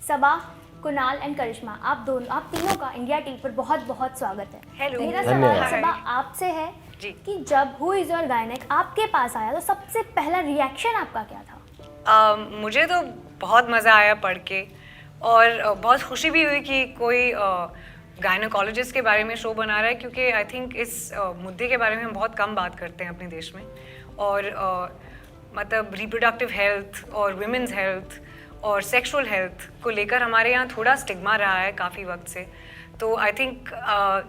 सबा, Kunal and करिश्मा, आप तीनों का इंडिया टीवी पर बहुत बहुत स्वागत है। हेलो। मेरा सवाल सबा आपसे है कि जब हु इज़ योर गायनेक आपके पास आया तो सबसे पहला रिएक्शन आपका क्या था? मुझे तो बहुत मज़ा आया पढ़ के और बहुत खुशी भी हुई कि कोई गायनोकोलॉजिस्ट के बारे में शो बना रहा है, क्योंकि आई थिंक इस मुद्दे के बारे में हम बहुत कम बात करते हैं अपने देश में। और मतलब रिप्रोडक्टिव हेल्थ और विमेंस हेल्थ और सेक्सुअल हेल्थ को लेकर हमारे यहाँ थोड़ा स्टिग्मा रहा है काफ़ी वक्त से। तो आई थिंक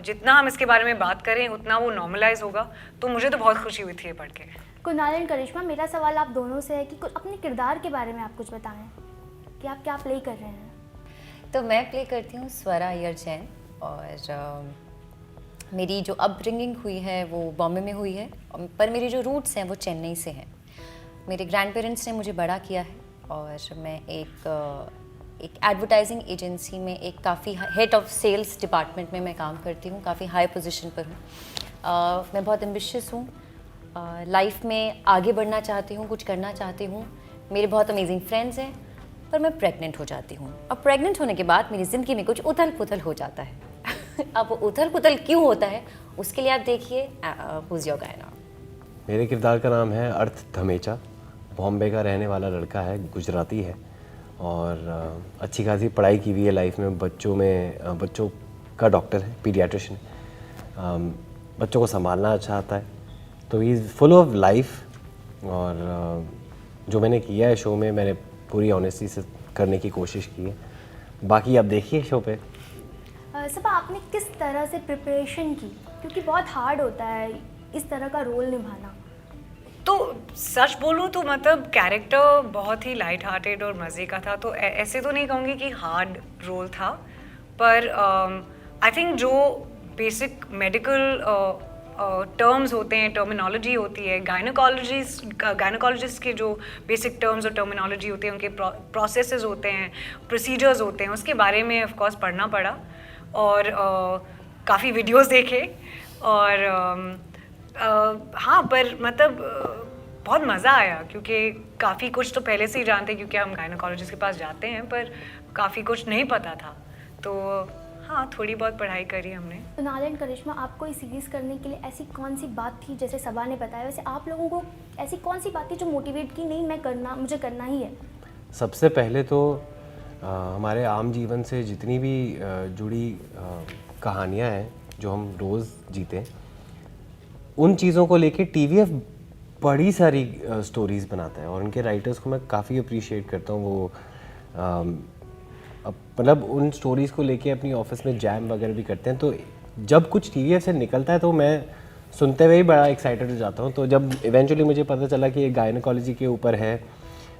जितना हम इसके बारे में बात करें उतना वो नॉर्मलाइज होगा। तो मुझे तो बहुत खुशी हुई थी ये पढ़ के। कुणाल एंड करिश्मा, मेरा सवाल आप दोनों से है कि अपने किरदार के बारे में आप कुछ बताएं कि आप क्या प्ले कर रहे हैं। तो मैं प्ले करती हूँ स्वरा अय्यर जैन, और मेरी जो अपब्रिंगिंग हुई है वो बॉम्बे में हुई है, पर मेरी जो रूट्स हैं वो चेन्नई से हैं। मेरे ग्रैंड पेरेंट्स ने मुझे बड़ा किया है और मैं एक एडवर्टाइजिंग एजेंसी में एक काफ़ी हेड ऑफ सेल्स डिपार्टमेंट में मैं काम करती हूँ, काफ़ी हाई पोजीशन पर हूँ। मैं बहुत एम्बिशियस हूँ, लाइफ में आगे बढ़ना चाहती हूँ, कुछ करना चाहती हूँ। मेरे बहुत अमेजिंग फ्रेंड्स हैं, पर मैं प्रेग्नेंट हो जाती हूँ और प्रेग्नेंट होने के बाद मेरी ज़िंदगी में कुछ उथल पुथल हो जाता है। अब उथल पुथल क्यों होता है उसके लिए आप देखिए हुज योर गायना। मेरे किरदार का नाम है अर्थ धमेचा। बॉम्बे का रहने वाला लड़का है, गुजराती है और अच्छी खासी पढ़ाई की हुई है लाइफ में। बच्चों का डॉक्टर है, पीडियाट्रिशियन है, बच्चों को संभालना अच्छा आता है। तो he is full of life. और जो मैंने किया है शो में, मैंने पूरी ऑनेस्टी से करने की कोशिश की है। बाकी आप देखिए शो पे। सबा, आपने किस तरह से प्रिपरेशन की, क्योंकि बहुत हार्ड होता है इस तरह का रोल निभाना। तो सच बोलूँ तो मतलब कैरेक्टर बहुत ही लाइट हार्टेड और मज़े का था। तो ऐसे तो नहीं कहूँगी कि हार्ड रोल था, पर आई थिंक जो बेसिक मेडिकल टर्म्स होते हैं, टर्मिनोलॉजी होती है, गायनोकोलॉजिस्ट के जो बेसिक टर्म्स और टर्मिनोलॉजी होती है, उनके प्रोसेसेस होते हैं, प्रोसीजर्स होते हैं, उसके बारे में ऑफ कोर्स पढ़ना पड़ा और काफ़ी वीडियोस देखे। और हाँ, पर मतलब बहुत मज़ा आया, क्योंकि काफ़ी कुछ तो पहले से ही जानते, क्योंकि हम गायनोकोलॉजिस्ट के पास जाते हैं, पर काफ़ी कुछ नहीं पता था। तो हाँ, थोड़ी बहुत पढ़ाई करी हमने। कुणाल एंड करिश्मा, आपको इस सीरीज़ करने के लिए ऐसी कौन सी बात थी, जैसे सबा ने बताया, वैसे आप लोगों को ऐसी कौन सी बात थी जो मोटिवेट की, नहीं मुझे करना ही है? सबसे पहले तो हमारे आम जीवन से जितनी भी जुड़ी कहानियाँ हैं जो हम रोज़ जीते हैं, उन चीज़ों को लेके टीवीएफ बड़ी सारी स्टोरीज़ बनाता है और उनके राइटर्स को मैं काफ़ी अप्रिशिएट करता हूँ। वो मतलब उन स्टोरीज़ को लेके अपनी ऑफिस में जैम वगैरह भी करते हैं। तो जब कुछ टीवीएफ से निकलता है तो मैं सुनते हुए ही बड़ा एक्साइटेड हो जाता हूँ। तो जब इवेंचुअली मुझे पता चला कि ये गायनोकोलॉजी के ऊपर है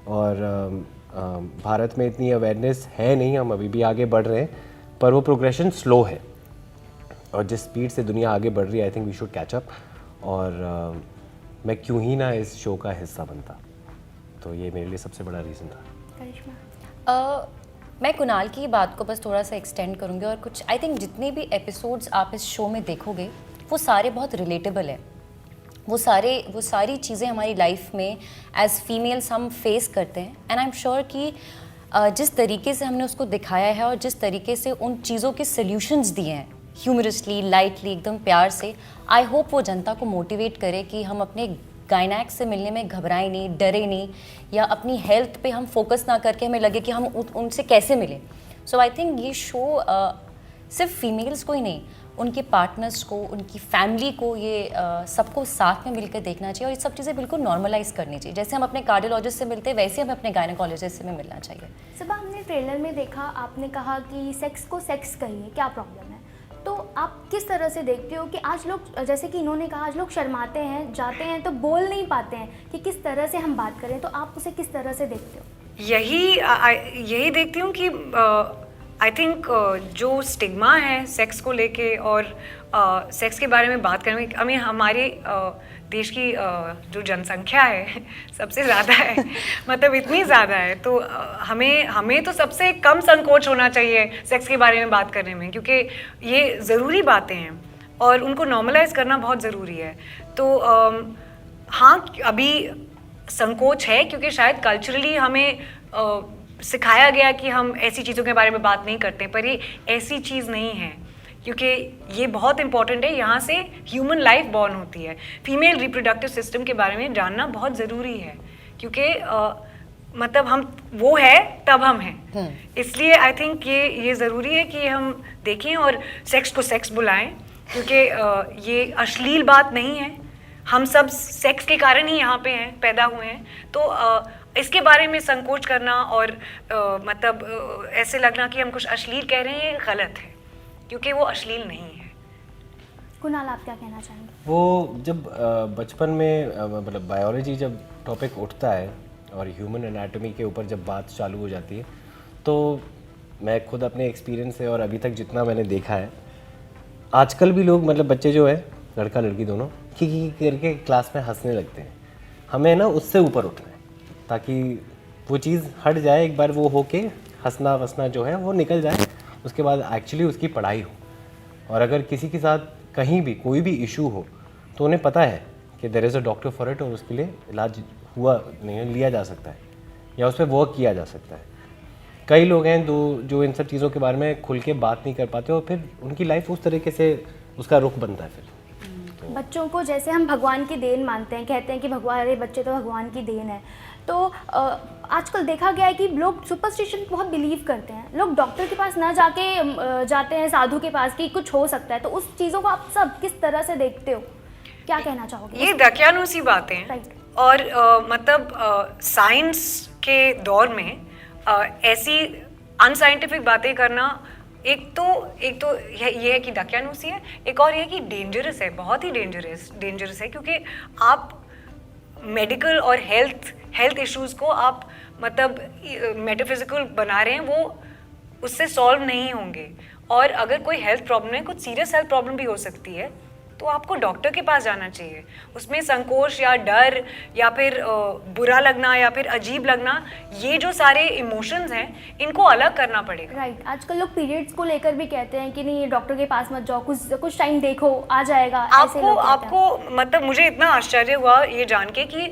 और भारत में इतनी अवेयरनेस है नहीं, हम अभी भी आगे बढ़ रहे हैं, पर वो प्रोग्रेशन स्लो है और जिस स्पीड से दुनिया आगे बढ़ रही है, I think we should catch up. और मैं क्यों ही ना इस शो का हिस्सा बनता। तो ये मेरे लिए सबसे बड़ा रीज़न था। करिश्मा, मैं कुणाल की बात को बस थोड़ा सा एक्सटेंड करूँगी और कुछ आई थिंक जितने भी एपिसोड्स आप इस शो में देखोगे वो सारे बहुत रिलेटेबल हैं। वो सारी चीज़ें हमारी लाइफ में एज फीमेल्स हम फेस करते हैं। एंड आई एम श्योर कि जिस तरीके से हमने उसको दिखाया है और जिस तरीके से उन चीज़ों के सल्यूशंस दिए हैं, ह्यूमरसली, लाइटली, एकदम प्यार से, आई होप वो जनता को मोटिवेट करे कि हम अपने गायनैक से मिलने में घबराएं नहीं, डरे नहीं, या अपनी हेल्थ पे हम फोकस ना करके हमें लगे कि हम उनसे कैसे मिलें। सो आई थिंक ये शो सिर्फ फीमेल्स को ही नहीं, उनके पार्टनर्स को, उनकी फैमिली को, ये सबको साथ में मिलकर देखना चाहिए और ये सब चीज़ें बिल्कुल नॉर्मलाइज करनी चाहिए। जैसे हम अपने कार्डियोलॉजिस्ट से मिलते हैं वैसे हमें अपने गायनोकोलॉजिस्ट से भी मिलना चाहिए। सबा, हमने ट्रेलर में देखा, आपने कहा कि सेक्स को सेक्स कहिए, क्या प्रॉब्लम है? तो आप किस तरह से देखते हो कि आज लोग, जैसे कि इन्होंने कहा, आज लोग शर्माते हैं, जाते हैं तो बोल नहीं पाते हैं कि किस तरह से हम बात करें, तो आप उसे किस तरह से देखते हो? यही देखती हूँ कि आई थिंक जो स्टिग्मा है सेक्स को लेके और सेक्स के बारे में बात करने में, हमें हमारे देश की जो जनसंख्या है सबसे ज़्यादा है, मतलब इतनी ज़्यादा है। तो हमें तो सबसे कम संकोच होना चाहिए सेक्स के बारे में बात करने में, क्योंकि ये ज़रूरी बातें हैं और उनको नॉर्मलाइज करना बहुत ज़रूरी है। तो हाँ, अभी संकोच है क्योंकि शायद कल्चरली हमें सिखाया गया कि हम ऐसी चीज़ों के बारे में बात नहीं करते, पर ये ऐसी चीज़ नहीं है, क्योंकि ये बहुत इंपॉर्टेंट है। यहाँ से ह्यूमन लाइफ बॉर्न होती है। फीमेल रिप्रोडक्टिव सिस्टम के बारे में जानना बहुत ज़रूरी है, क्योंकि मतलब हम वो है तब हम हैं। इसलिए आई थिंक ये ज़रूरी है कि हम देखें और सेक्स को सेक्स बुलाएं, क्योंकि ये अश्लील बात नहीं है। हम सब सेक्स के कारण ही यहाँ पे हैं, पैदा हुए हैं। तो इसके बारे में संकोच करना और मतलब ऐसे लगना कि हम कुछ अश्लील कह रहे हैं, ये गलत है, क्योंकि वो अश्लील नहीं है। कुणाल, आप क्या कहना चाहेंगे? वो जब बचपन में मतलब बायोलॉजी जब टॉपिक उठता है और ह्यूमन एनाटॉमी के ऊपर जब बात चालू हो जाती है, तो मैं खुद अपने एक्सपीरियंस से और अभी तक जितना मैंने देखा है, आजकल भी लोग मतलब बच्चे जो है, लड़का लड़की दोनों, की करके क्लास में हंसने लगते हैं। हमें ना उससे ऊपर उठना है ताकि वो चीज़ हट जाए, एक बार वो होके हंसना वसना जो है वो निकल जाए, उसके बाद एक्चुअली उसकी पढ़ाई हो। और अगर किसी के साथ कहीं भी कोई भी इशू हो तो उन्हें पता है कि there is a doctor for it, और उसके लिए इलाज हुआ नहीं लिया जा सकता है या उस पर वर्क किया जा सकता है। कई लोग हैं जो इन सब चीज़ों के बारे में खुल के बात नहीं कर पाते और फिर उनकी लाइफ उस तरीके से उसका रुख बनता है। फिर बच्चों को जैसे हम भगवान की देन मानते हैं, कहते हैं कि भगवान, अरे बच्चे तो भगवान की देन है, तो आजकल देखा गया है कि लोग सुपरस्टिशन बहुत बिलीव करते हैं। लोग डॉक्टर के पास ना जाके जाते हैं साधु के पास कि कुछ हो सकता है। तो उस चीज़ों को आप सब किस तरह से देखते हो, क्या कहना चाहोगे? ये दकियानूसी बातें हैं। राइट। और मतलब साइंस के दौर में ऐसी अनसाइंटिफिक बातें करना एक तो ये है कि दकियानूसी है, एक और ये है कि डेंजरस है, बहुत ही डेंजरस है, क्योंकि आप मेडिकल और हेल्थ इश्यूज़ को आप मतलब मेटाफिजिकल बना रहे हैं, वो उससे सॉल्व नहीं होंगे। और अगर कोई हेल्थ प्रॉब्लम है, कुछ सीरियस हेल्थ प्रॉब्लम भी हो सकती है, तो आपको डॉक्टर के पास जाना चाहिए। उसमें संकोच या डर या फिर बुरा लगना या फिर अजीब लगना, ये जो सारे इमोशंस हैं, इनको अलग करना पड़ेगा। राइट। आजकल लोग पीरियड्स को लेकर भी कहते हैं कि नहीं, डॉक्टर के पास मत जाओ, कुछ टाइम देखो, आ जाएगा। ऐसे लोग कहते हैं। आपको मतलब मुझे इतना आश्चर्य हुआ ये जान के कि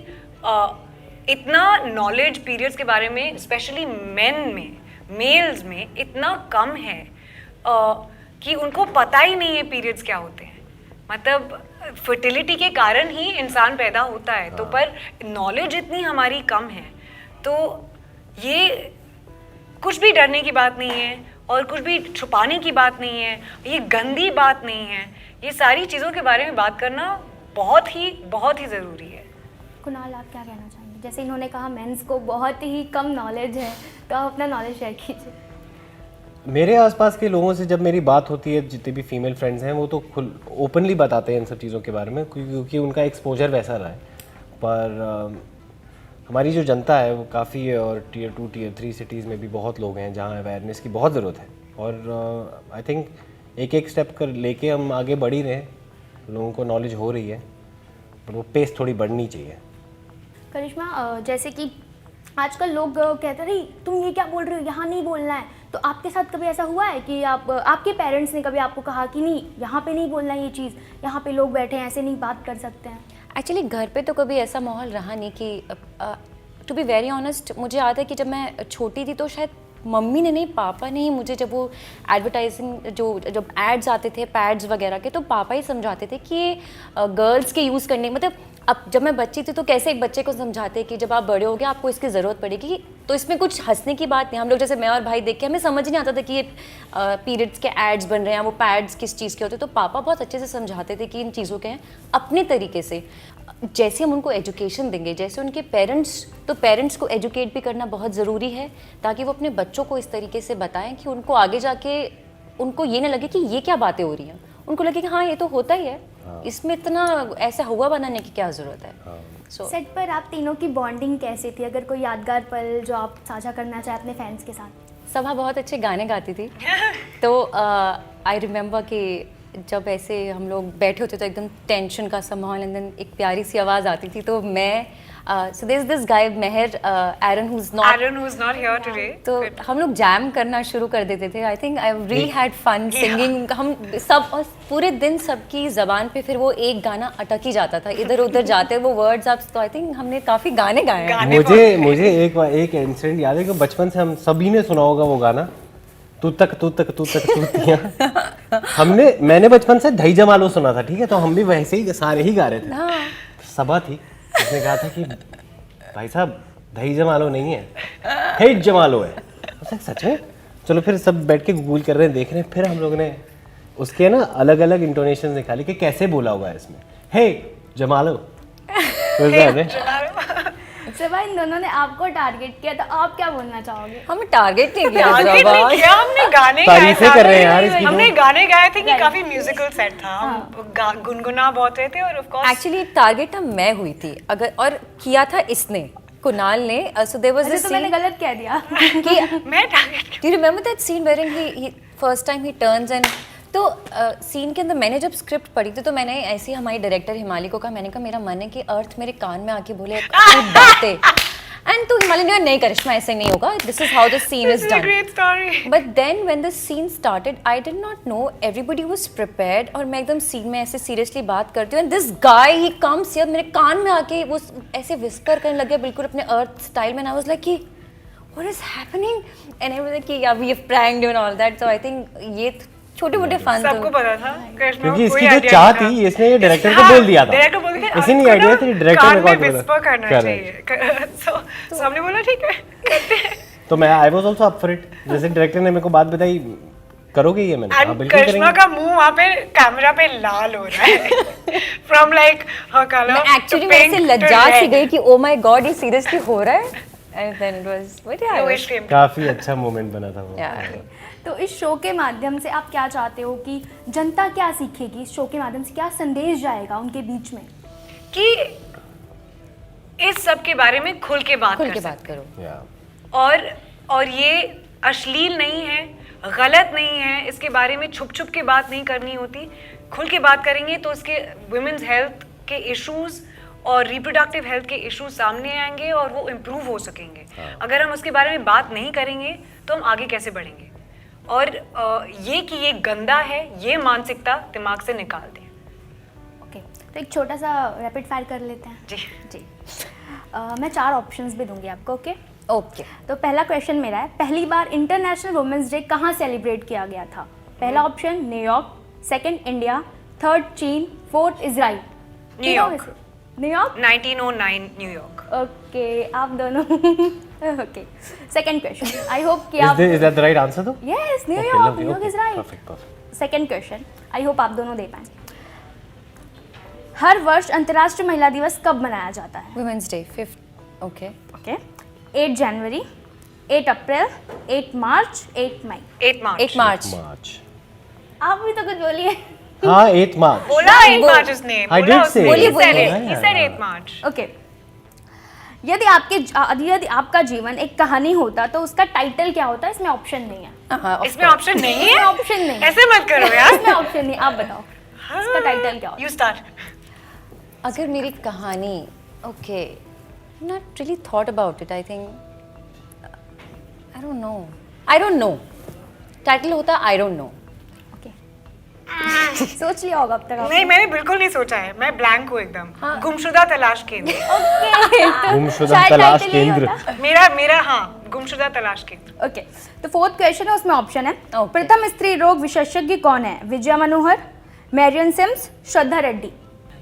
इतना नॉलेज पीरियड्स के बारे में स्पेशली मेल्स में इतना कम है कि उनको पता ही नहीं है पीरियड्स क्या होते हैं। मतलब फर्टिलिटी के कारण ही इंसान पैदा होता है, तो पर नॉलेज इतनी हमारी कम है, तो ये कुछ भी डरने की बात नहीं है और कुछ भी छुपाने की बात नहीं है, ये गंदी बात नहीं है। ये सारी चीज़ों के बारे में बात करना बहुत ही ज़रूरी है। कुणाल, आप क्या कहना चाहेंगे? जैसे इन्होंने कहा मेंस को बहुत ही कम नॉलेज है, तो आप अपना नॉलेज शेयर कीजिए। मेरे आसपास के लोगों से जब मेरी बात होती है, जितने भी फीमेल फ्रेंड्स हैं, वो तो खुल ओपनली बताते हैं इन सब चीज़ों के बारे में, क्योंकि उनका एक्सपोजर वैसा रहा है। पर हमारी जो जनता है वो काफ़ी है, और टीयर 2 टीयर 3 सिटीज़ में भी बहुत लोग हैं जहाँ अवेयरनेस की बहुत ज़रूरत है। और आई थिंक एक स्टेप कर लेके हम आगे बढ़ ही रहे हैं, लोगों को नॉलेज हो रही है, पर वो पेस थोड़ी बढ़नी चाहिए। करिश्मा, जैसे कि आजकल लोग कहते हैं, तुम ये क्या बोल रहे हो, यहाँ नहीं बोलना है। तो आपके साथ कभी ऐसा हुआ है कि आपके पेरेंट्स ने कभी आपको कहा कि नहीं, यहाँ पे नहीं बोलना ये चीज़, यहाँ पे लोग बैठे हैं, ऐसे नहीं बात कर सकते हैं? एक्चुअली घर पे तो कभी ऐसा माहौल रहा नहीं कि टू बी वेरी ऑनेस्ट, मुझे याद है कि जब मैं छोटी थी तो शायद मम्मी ने नहीं, पापा ने ही मुझे, जब वो एडवर्टाइजिंग जब एड्स आते थे पैड्स वगैरह के, तो पापा ही समझाते थे कि ये गर्ल्स के यूज़ करने, मतलब अब जब मैं बच्ची थी तो कैसे एक बच्चे को समझाते कि जब आप बड़े होगे आपको इसकी ज़रूरत पड़ेगी, तो इसमें कुछ हंसने की बात नहीं। हम लोग जैसे मैं और भाई देख के हमें समझ नहीं आता था कि ये पीरियड्स के एड्स बन रहे हैं, वो पैड्स किस चीज़ के होते, तो पापा बहुत अच्छे से समझाते थे कि इन चीज़ों के हैं अपने तरीके से। जैसे हम उनको एजुकेशन देंगे, जैसे उनके पेरेंट्स को एजुकेट भी करना बहुत ज़रूरी है, ताकि वो अपने बच्चों को इस तरीके से बताएं कि उनको आगे जाके उनको ये ना लगे कि ये क्या बातें हो रही हैं, उनको लगे कि हाँ ये तो होता ही है, इसमें इतना ऐसा हुआ बनाने की क्या ज़रूरत है। सेट पर आप तीनों की बॉन्डिंग कैसी थी? अगर कोई यादगार पल जो आप साझा करना चाहें अपने फैंस के साथ। सभा बहुत अच्छे गाने गाती थी, तो आई रिमेंबर कि जब ऐसे हम लोग बैठे होते तो एकदम टेंशन का सा माहौल, एंड देन एक प्यारी सी आवाज़ आती थी, तो मैं so there is this guy Meher Aaron who is not, Aaron, who's not here today. तो हम लोग जैम करना शुरू कर देते थे. I think I really had fun singing. हम सब और पूरे दिन सबकी ज़बान पे फिर वो एक गाना अटक ही जाता था, इधर उधर जाते वो वर्ड्स आप. तो आई थिंक हमने काफ़ी गाने गाए हैं. मुझे एक इंसिडेंट याद है कि बचपन से हम सभी ने सुना होगा वो गाना, तू तक तूतियाँ. मैंने बचपन से दही जमालो सुना था, ठीक है, तो हम भी वैसे ही सारे ही गा रहे थे. हाँ. सभा थी, उसने कहा था कि भाई साहब दही जमालो नहीं है, हेट जमालो है. सच में? चलो फिर सब बैठ के गूगल कर रहे हैं, देख रहे हैं. फिर हम लोग ने उसके ना अलग अलग इंटोनेशन निकाले कि कैसे बोला होगा इसमें. हे जमालो. सिवा इन दोनों ने आपको टारगेट किया, तो आप क्या बोलना चाहोगे? हमें टारगेट नहीं किया. Target नहीं किया, हमने गाने गाए. तारीफें कर रहे हैं यार इसकी. हमने गाने गाए थे कि काफी म्यूजिकल सेट था. हम गुनगुना बहुत रहे थे और ऑफ कोर्स एक्चुअली टारगेट हम मैं हुई थी अगर, और किया था इसने, कुणाल ने. सो देयर वाज अच्छा, दिस तो मैंने गलत कह दिया. कि मैं target. Do you remember that scene wherein he first time he turns and तो सीन के अंदर मैंने जब स्क्रिप्ट पढ़ी थी तो मैंने ऐसे ही हमारी डायरेक्टर हिमाली को कहा, मैंने कहा मेरा मन है कि अर्थ मेरे कान में आके बोले खूब बातें. एंड तो हिमाली ने कहा नहीं करिश्मा ऐसे नहीं होगा, this is how the scene is done. Great story. But then when the scene started I did not know, everybody was prepared, और मैं एकदम सीन में ऐसे सीरियसली बात करती हूँ and this guy he comes here, मेरे कान में आके वो ऐसे विस्पर करने लग गया बिल्कुल अपने अर्थ स्टाइल में. आई वाज लाइक कि what is happening, and I was like कि yeah we have pranked you and all that. So I think ये छोटे मोटे फन सबको पता था करिश्मा क्योंकि को कोई इसकी जो idea चाह नहीं था. थी इसने ये डायरेक्टर को बोल दिया था. डायरेक्टर बोल दिया इसी नहीं आइडिया थी डायरेक्टर ने कान में कॉल whisper करना चाहिए. so हमने बोला ठीक है करते हैं. तो मैं I was also up for it. जैसे डायरेक्टर ने मेरे को बात बताई, करोगे ये? मैंने हाँ एंड बिल्कुल करिश्मा करेंगे. का मुंह वहाँ पे कैमरा पे लाल हो रहा है फ्रॉम लाइक हाँ कलर. मैं एक्चुअली वैसे लज्जा सी गई कि ओ माय गॉड ये सीरियसली हो रहा है. एंड देन इट वाज काफी अच्छा मोमेंट बना था वो. तो इस शो के माध्यम से आप क्या चाहते हो कि जनता क्या सीखेगी? इस शो के माध्यम से क्या संदेश जाएगा उनके बीच में? कि इस सब के बारे में खुल के बात करो. या और ये अश्लील नहीं है, गलत नहीं है, इसके बारे में छुप छुप के बात नहीं करनी होती. खुल के बात करेंगे तो इसके वुमेन्स हेल्थ के इश्यूज और रिप्रोडक्टिव हेल्थ के इश्यूज सामने आएंगे और वो इम्प्रूव हो सकेंगे. अगर हम उसके बारे में बात नहीं करेंगे तो हम आगे कैसे बढ़ेंगे? और ये कि ये गंदा है, ये मानसिकता दिमाग से निकाल दें. ओके, तो एक छोटा सा रैपिड फायर कर लेते हैं. जी जी. मैं 4 ऑप्शंस भी दूंगी आपको. Okay okay. तो पहला क्वेश्चन मेरा है, पहली बार इंटरनेशनल वुमेन्स डे कहाँ सेलिब्रेट किया गया था? पहला option New York, second India, third चीन, fourth Israel. New York. New York 1909 New York. Okay, आप दोनों. Okay, second question. I hope कि आप is that the right answer? तो yes, New York is right. Perfect. Second question, I hope आप दोनों दे पाएं. हर वर्ष अंतर्राष्ट्रीय महिला दिवस कब मनाया जाता है? Women's day 5th. Okay. Okay, 8 जनवरी, 8 अप्रैल, 8 मार्च, 8 मई. 8 मार्च. 8 मार्च. आप भी तो कुछ बोलिए. हाँ 8 मार्च. बोला 8 मार्च उसने. I did say. He said 8 March. Okay, यदि आपका जीवन एक कहानी होता तो उसका टाइटल क्या होता? इसमें ऑप्शन नहीं है. इसमें ऑप्शन नहीं है. ऑप्शन नहीं है. ऐसे मत करो यार. इसमें ऑप्शन नहीं. आप बताओ इसका टाइटल क्या होता? You start. अगर मेरी कहानी, okay, not really thought about it. I think I don't know. Title होता आई डोंट नो. ओके, सोच लिया होगा अब तक आपने. नहीं, मैंने बिल्कुल नहीं सोचा है. मैं ब्लैंक हूँ एकदम. गुमशुदा तलाश केंद्र. ओके, गुमशुदा तलाश केंद्र. मेरा हाँ, गुमशुदा तलाश केंद्र. ओके, तो फोर्थ क्वेश्चन है, उसमें ऑप्शन है. Okay. प्रथम स्त्री रोग विशेषज्ञ कौन है? विजया मनोहर, मैरियन सिम्स, श्रद्धा रेड्डी.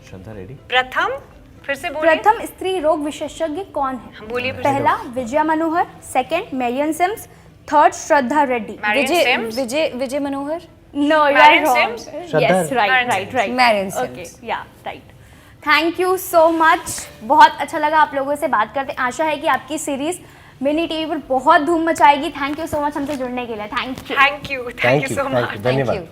श्रद्धा रेड्डी. प्रथम फिर से बोलिए. प्रथम स्त्री रोग विशेषज्ञ कौन है? बोलिए फिर से. पहला Vijaya Manohar, second Marion Sims, third Shraddha Reddy. Marion Sims? Vijay Manohar. No, you are Marion wrong. Sims? Yes, Marion right. Marion okay, Sims. Yeah right. Thank you so much. बहुत अच्छा लगा आप लोगों से बात करते. आशा है कि आपकी सीरीज मिनी टीवी पर बहुत धूम मचाएगी. थैंक यू सो मच हमसे जुड़ने के लिए. Thank you. Thank you so much. धन्यवाद.